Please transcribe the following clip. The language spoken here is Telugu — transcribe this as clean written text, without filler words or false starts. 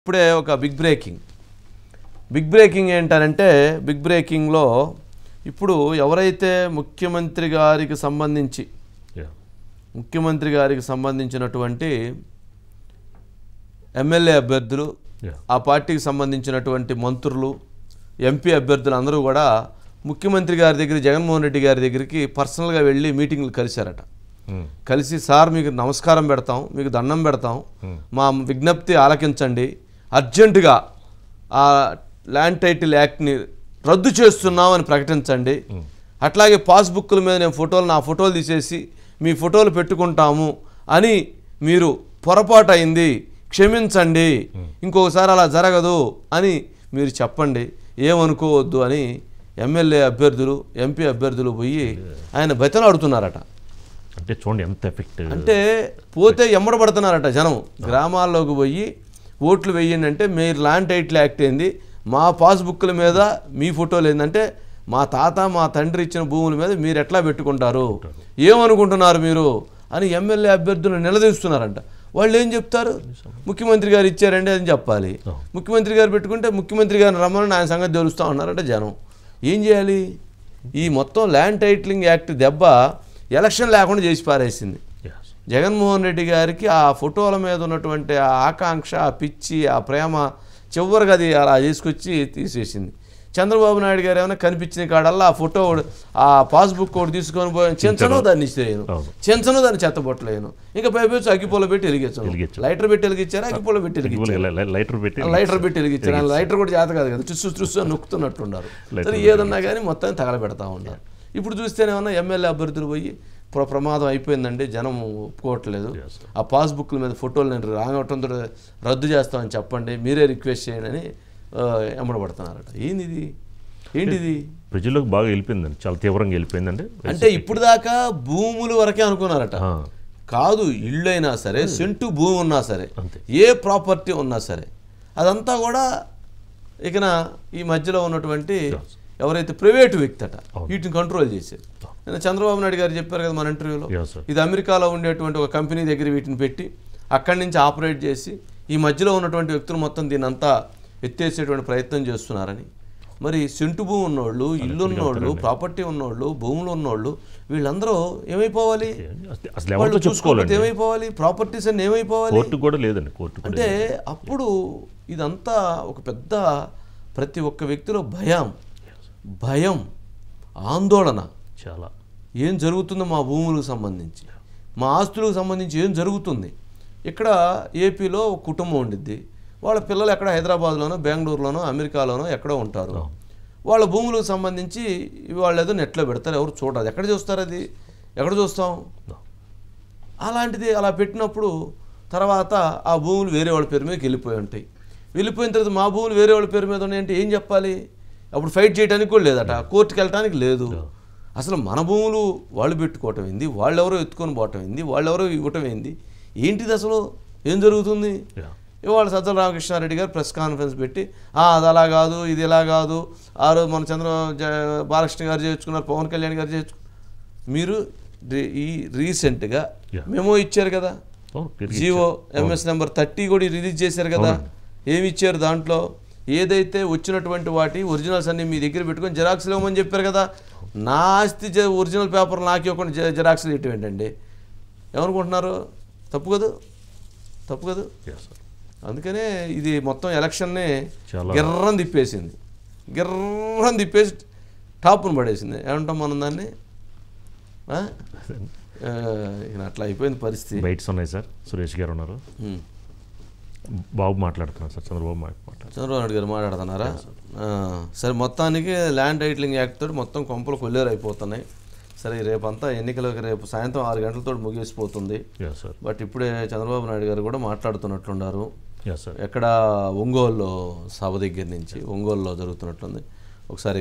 ఇప్పుడే ఒక బిగ్ బ్రేకింగ్ ఏంటంటే బిగ్ బ్రేకింగ్లో ఇప్పుడు ఎవరైతే ముఖ్యమంత్రి గారికి సంబంధించినటువంటి ఎమ్మెల్యే అభ్యర్థులు ఆ పార్టీకి సంబంధించినటువంటి మంత్రులు ఎంపీ అభ్యర్థులు అందరూ కూడా ముఖ్యమంత్రి గారి దగ్గర జగన్మోహన్ రెడ్డి గారి దగ్గరికి పర్సనల్గా వెళ్ళి మీటింగ్లు కలిశారట. కలిసి సార్ మీకు నమస్కారం పెడతాం, మీకు దండం పెడతాం, మా విజ్ఞప్తి ఆలకించండి, అర్జెంటుగా ఆ ల్యాండ్ టైటిల్ యాక్ట్ని రద్దు చేస్తున్నాం అని ప్రకటించండి. అట్లాగే పాస్బుక్ల మీద నేను నా ఫోటోలు తీసేసి మీ ఫోటోలు పెట్టుకుంటాము అని మీరు పొరపాటు అయింది, క్షమించండి, ఇంకొకసారి అలా జరగదు అని మీరు చెప్పండి, ఏమనుకోవద్దు అని ఎమ్మెల్యే అభ్యర్థులు ఎంపీ అభ్యర్థులు పోయి ఆయన బతిలాడుతున్నారట. అంటే చూడండి ఎంత ఎఫెక్ట్, అంటే పోతే ఎమ్మడబడుతున్నారట జనం. గ్రామాల్లోకి పోయి ఓట్లు వేయండి అంటే మీరు ల్యాండ్ టైటిల్ యాక్ట్ ఏంది, మా పాస్బుక్ల మీద మీ ఫోటోలు ఏంటంటే మా తాత మా తండ్రి ఇచ్చిన భూముల మీద మీరు ఎట్లా పెట్టుకుంటారు, ఏమనుకుంటున్నారు మీరు అని ఎమ్మెల్యే అభ్యర్థులు నిలదీస్తున్నారంట. వాళ్ళు ఏం చెప్తారు, ముఖ్యమంత్రి గారు ఇచ్చారండి అని చెప్పాలి. ముఖ్యమంత్రి గారు పెట్టుకుంటే ముఖ్యమంత్రి గారిని రమ్మని ఆయన సంగతి తెలుస్తూ ఉన్నారంట జనం. ఏం చేయాలి? ఈ మొత్తం ల్యాండ్ టైటిలింగ్ యాక్ట్ దెబ్బ ఎలక్షన్ లేకుండా చేసి పారేసింది. జగన్మోహన్ రెడ్డి గారికి ఆ ఫోటోల మీద ఉన్నటువంటి ఆ ఆకాంక్ష, ఆ పిచ్చి, ఆ ప్రేమ చివరికి అది అలా చేసుకొచ్చి తీసేసింది. చంద్రబాబు నాయుడు గారు ఏమైనా కనిపించిన కాడల్లా ఆ ఫోటో ఆ పాస్బుక్ ఒకటి తీసుకొని పోయి చెంచను దాన్ని ఇచ్చేయను, చెంచను దాన్ని చెత్తబొట్టలేను, ఇంకా పైపోయి అగ్గిపూల పెట్టి వెలిగించాను. లైటర్ పెట్టి వెలిగించారు, అగ్గిపూల పెట్టి లైటర్ పెట్టి వెలిగించారు. లైటర్ కూడా చేత కాదు కదా, చుస్సు నొక్కుతున్నట్టున్నారు. ఏదన్నా కానీ మొత్తం తగలబెడతా ఉన్నారు. ఇప్పుడు చూస్తేనేమన్నా ఎమ్మెల్యే అభ్యర్థులు పోయి ప్రమాదం అయిపోయిందండి, జనం ఒప్పుకోవట్లేదు, ఆ పాస్బుక్ల మీద ఫోటోలు నేను రావటంతో రద్దు చేస్తామని చెప్పండి, మీరే రిక్వెస్ట్ చేయండి అని ఎమ్మడబడుతున్నారట. ఏంటిది ప్రజలకు బాగా వెళ్ళిపోయిందండి, చాలా తీవ్రంగా వెళ్ళిపోయిందండి. అంటే ఇప్పుడు దాకా భూముల వరకే అనుకున్నారట. కాదు, ఇళ్ళు అయినా సరే, సెంటు భూమి ఉన్నా సరే, ఏ ప్రాపర్టీ ఉన్నా సరే అదంతా కూడా ఇకన ఈ మధ్యలో ఉన్నటువంటి ఎవరైతే ప్రైవేటు వ్యక్తి అట వీటిని కంట్రోల్ చేసేది. నేను చంద్రబాబు నాయుడు గారు చెప్పారు కదా మన ఇంటర్వ్యూలో, ఇది అమెరికాలో ఉండేటువంటి ఒక కంపెనీ దగ్గర వీటిని పెట్టి అక్కడి నుంచి ఆపరేట్ చేసి ఈ మధ్యలో ఉన్నటువంటి వ్యక్తులు మొత్తం దీన్ని అంతా ఎత్తేసేటువంటి ప్రయత్నం చేస్తున్నారని. మరి సెంటు భూమి ఉన్నోళ్ళు, ఇల్లు ఉన్నోళ్ళు, ప్రాపర్టీ ఉన్నోళ్ళు, భూములు ఉన్నోళ్ళు వీళ్ళందరూ ఏమైపోవాలి? ఏమైపోవాలి? ప్రాపర్టీస్ అన్ని ఏమైపోవాలి? అంటే అప్పుడు ఇదంతా ఒక పెద్ద ప్రతి ఒక్క వ్యక్తిలో భయం, ఆందోళన. చాలా ఏం జరుగుతుందో మా భూములకు సంబంధించి, మా ఆస్తులకు సంబంధించి ఏం జరుగుతుంది. ఇక్కడ ఏపీలో ఒక కుటుంబం ఉండిద్ది, వాళ్ళ పిల్లలు ఎక్కడ హైదరాబాద్లోనో, బెంగళూరులోనో, అమెరికాలోనో ఎక్కడో ఉంటారు. వాళ్ళ భూములకు సంబంధించి వాళ్ళు ఏదో నెట్లో పెడతారు, ఎవరు చూడరు. ఎక్కడ చూస్తారు? అది ఎక్కడ చూస్తాం? అలాంటిది అలా పెట్టినప్పుడు తర్వాత ఆ భూములు వేరే వాళ్ళ పేరు మీదకి వెళ్ళిపోయి ఉంటాయి. వెళ్ళిపోయిన తర్వాత మా భూములు వేరే వాళ్ళ పేరు మీద ఉన్నాయంటే ఏం చెప్పాలి? అప్పుడు ఫైట్ చేయడానికి కూడా లేదట, కోర్టుకి వెళ్ళడానికి లేదు. అసలు మన భూములు వాళ్ళు పెట్టుకోవటం ఏంది, వాళ్ళెవరో ఎత్తుకొని పోవటం ఏంది, వాళ్ళెవరో ఇవ్వటం ఏంది, ఏంటిది అసలు ఏం జరుగుతుంది? ఇవాళ సజ్జల రామకృష్ణారెడ్డి గారు ప్రెస్ కాన్ఫరెన్స్ పెట్టి అది అలా కాదు, ఇది ఇలా కాదు, ఆ రోజు మన బాలకృష్ణ గారు చేర్చుకున్నారు, పవన్ కళ్యాణ్ గారు చేర్చుకున్నారు. మీరు ఈ రీసెంట్గా మెమో ఇచ్చారు కదా, జియో ఎంఎస్ నెంబర్ 30 కూడా రిలీజ్ చేశారు కదా. ఏమి ఇచ్చారు దాంట్లో? ఏదైతే వచ్చినటువంటి వాటి ఒరిజినల్స్ అన్నీ మీ దగ్గర పెట్టుకొని జిరాక్స్లు ఇవ్వమని చెప్పారు కదా. నా ఆస్తి ఒరిజినల్ పేపర్ నాకు ఇవ్వకుండా జిరాక్స్లు ఇవ్వటం ఏంటండి? ఏమనుకుంటున్నారు? తప్పు కదా. అందుకనే ఇది మొత్తం ఎలక్షన్నే గిర్రం తిప్పేసి టాప్ను పడేసింది. ఏమంటాం మనం దాన్ని? అట్లా అయిపోయింది పరిస్థితి. బైట్స్ ఉన్నాయి సార్. సురేష్ గారు ఉన్నారు, బాబు మాట్లాడుతున్నారు సార్. చంద్రబాబు నాయుడు గారు మాట్లాడుతున్నారా? సరే, మొత్తానికి ల్యాండ్ టైటిలింగ్ యాక్ట్ తోటి మొత్తం కొంపలు కొల్లేరు అయిపోతున్నాయి. సరే, రేపంతా ఎన్నికలకు రేపు సాయంత్రం 6 గంటలతో ముగిసిపోతుంది. బట్ ఇప్పుడే చంద్రబాబు నాయుడు గారు కూడా మాట్లాడుతున్నట్లున్నారు. ఎక్కడ ఒంగోలులో సభ దగ్గర నుంచి, ఒంగోలులో జరుగుతున్నట్లుంది. ఒకసారి